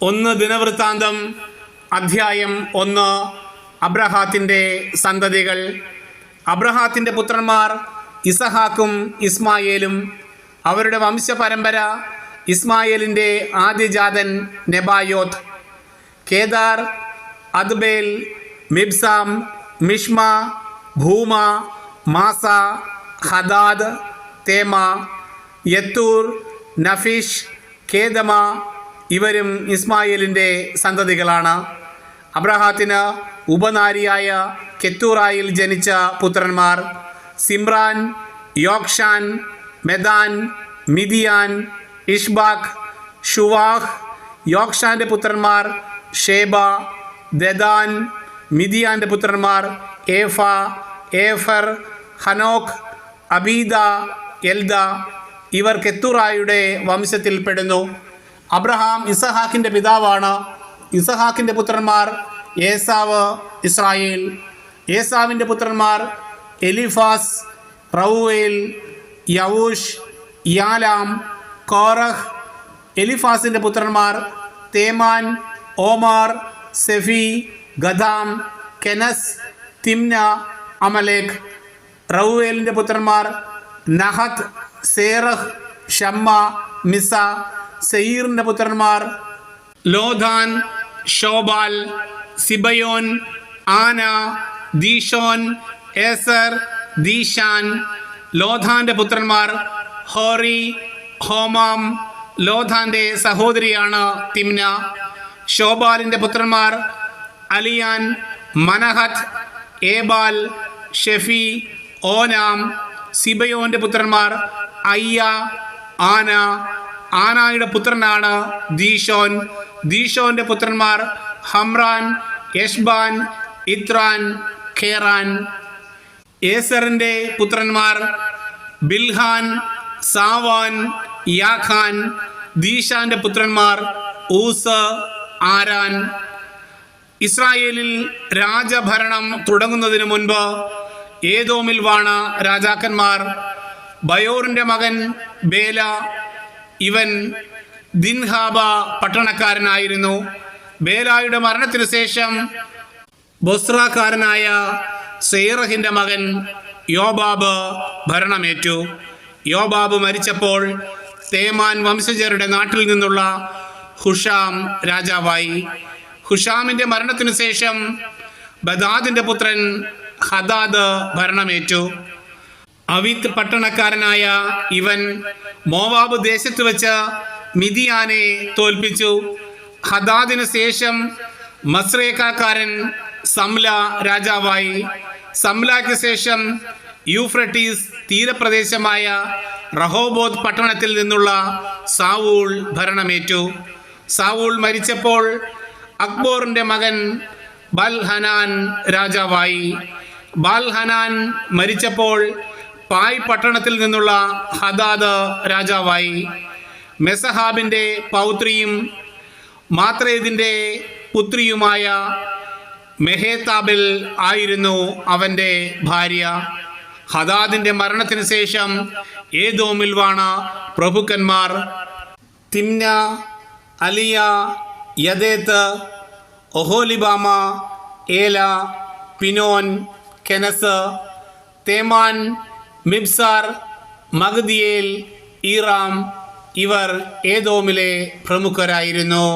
1 ദിനവൃത്താന്തം അധ്യായം 1. അബ്രഹാത്തിൻ്റെ സന്തതികൾ. അബ്രഹാത്തിൻ്റെ പുത്രന്മാർ ഇസഹാക്കും ഇസ്മായേലും. അവരുടെ വംശപരമ്പര: ഇസ്മായേലിൻ്റെ ആദ്യജാതൻ നെബായോത്ത്, കേദാർ, അദ്ബേൽ, മിബ്സാം, മിഷ്മ, ഭൂമ, മാസ, ഹദാദ്, തേമ, യത്തൂർ, നഫീഷ്, കേദമ. ഇവരും ഇസ്മായേലിൻ്റെ സന്തതികളാണ്. അബ്രഹാത്തിന് ഉപനാരിയായ കെത്തൂറായിൽ ജനിച്ച പുത്രന്മാർ: സിമ്രാൻ, യോക്ഷാൻ, മെദാൻ, മിദിയാൻ, ഇഷ്ബാക്ക്, ഷുവാഹ്. യോക്ഷാൻ്റെ പുത്രന്മാർ ഷേബ, ദദാൻ. മിദിയാൻ്റെ പുത്രന്മാർ ഏഫ, ഏഫർ, ഹനോക്ക്, അബീദ, എൽദ. ഇവർ കെത്തൂറായുടെ വംശത്തിൽപ്പെടുന്നു. അബ്രഹാം ഇസഹാക്കിൻ്റെ പിതാവാണ്. ഇസഹാക്കിൻ്റെ പുത്രന്മാർ ഏസാവ്, ഇസ്രായേൽ. ഏസാവിൻ്റെ പുത്രന്മാർ എലിഫാസ്, റൗവേൽ, യവൂഷ്, യാലാം, കോറഹ്. എലിഫാസിൻ്റെ പുത്രന്മാർ തേമാൻ, ഓമാർ, സെഫി, ഗദാം, കെനസ്, തിമ്ന, അമലേഖ്. റൗവേലിൻ്റെ പുത്രന്മാർ നഹത്ത്, സേറഹ്, ഷമ്മ, മിസ. സെയീറിൻ്റെ പുത്രന്മാർ ലോദാൻ, ഷോബാൽ, സിബയോൻ, ആന, ദീഷോൻ, ഏസർ, ദീഷാൻ. ലോദാൻ്റെ പുത്രന്മാർ ഹോറി, ഹോമാം. ലോദാൻ്റെ സഹോദരിയാണ് തിമ്ന. ഷോബാലിൻ്റെ പുത്രന്മാർ അലിയാൻ, മനഹത്ത്, ഏബാൽ, ഷെഫി, ഓനാം. സിബയോൻ്റെ പുത്രന്മാർ അയ്യ, ആന. ആനായുടെ പുത്രനാണ് ദീഷോൻ. ദീഷോൻ്റെ പുത്രന്മാർ ഹംറാൻ, യഷ്ബാൻ, ഇത്രാൻ, ഖേറാൻ. ഏസറിൻ്റെ പുത്രന്മാർ ബിൽഹാൻ, സാവാൻ, യാഖാൻ. ദീഷാൻ്റെ പുത്രന്മാർ ഊസ്, ആരാൻ. ഇസ്രായേലിൽ രാജഭരണം തുടങ്ങുന്നതിന് മുൻപ് ഏദോമിൽ വാണ രാജാക്കന്മാർ: ബയോറിൻ്റെ മകൻ ബേല. ഇവൻ ദിൻഹാബ പട്ടണക്കാരനായിരുന്നു. ബേലായുടെ മരണത്തിനു ശേഷം ബൊസ്രാക്കാരനായ സേറഹിൻ്റെ മകൻ യോബാബ് ഭരണമേറ്റു. യോബാബ് മരിച്ചപ്പോൾ തേമാൻ വംശജരുടെ നാട്ടിൽ നിന്നുള്ള ഹുഷാം രാജാവായി. ഹുഷാമിൻ്റെ മരണത്തിനു ശേഷം ബദാദിൻ്റെ പുത്രൻ ഹദാദ് ഭരണമേറ്റു. അവിത്ത് പട്ടണക്കാരനായ ഇവൻ മോവാബ് ദേശത്ത് വെച്ച് മിദിയാനെ തോൽപ്പിച്ചു. ഹദാദിന് ശേഷം മസ്രേക്കാരൻ സംല രാജാവായി. സംലാക്ക് ശേഷം യൂഫ്രട്ടീസ് തീരപ്രദേശമായ റഹോബോത്ത് പട്ടണത്തിൽ നിന്നുള്ള സാവൂൾ ഭരണമേറ്റു. സാവൂൾ മരിച്ചപ്പോൾ അക്ബോറിൻ്റെ മകൻ ബാൽഹനാൻ രാജാവായി. ബാൽഹനാൻ മരിച്ചപ്പോൾ പായ് പട്ടണത്തിൽ നിന്നുള്ള ഹദാദ് രാജാവായി. മെസഹാബിൻ്റെ പൗത്രിയും മാത്രേദിൻ്റെ പുത്രിയുമായ മെഹേതാബിൽ ആയിരുന്നു അവൻ്റെ ഭാര്യ. ഹദാദിൻ്റെ മരണത്തിന് ശേഷം ഏദോമിൽ വാണ പ്രഭുക്കന്മാർ: തിമ്ന, അലിയ, യദേത്ത്, ഒഹോലിബാമ, ഏല, പിനോൻ, കെനസ്, തേമാൻ, മിബ്സാർ, മഗ്ദിയേൽ, ഈറാം. ഇവർ ഏദോമിലെ പ്രമുഖരായിരുന്നു.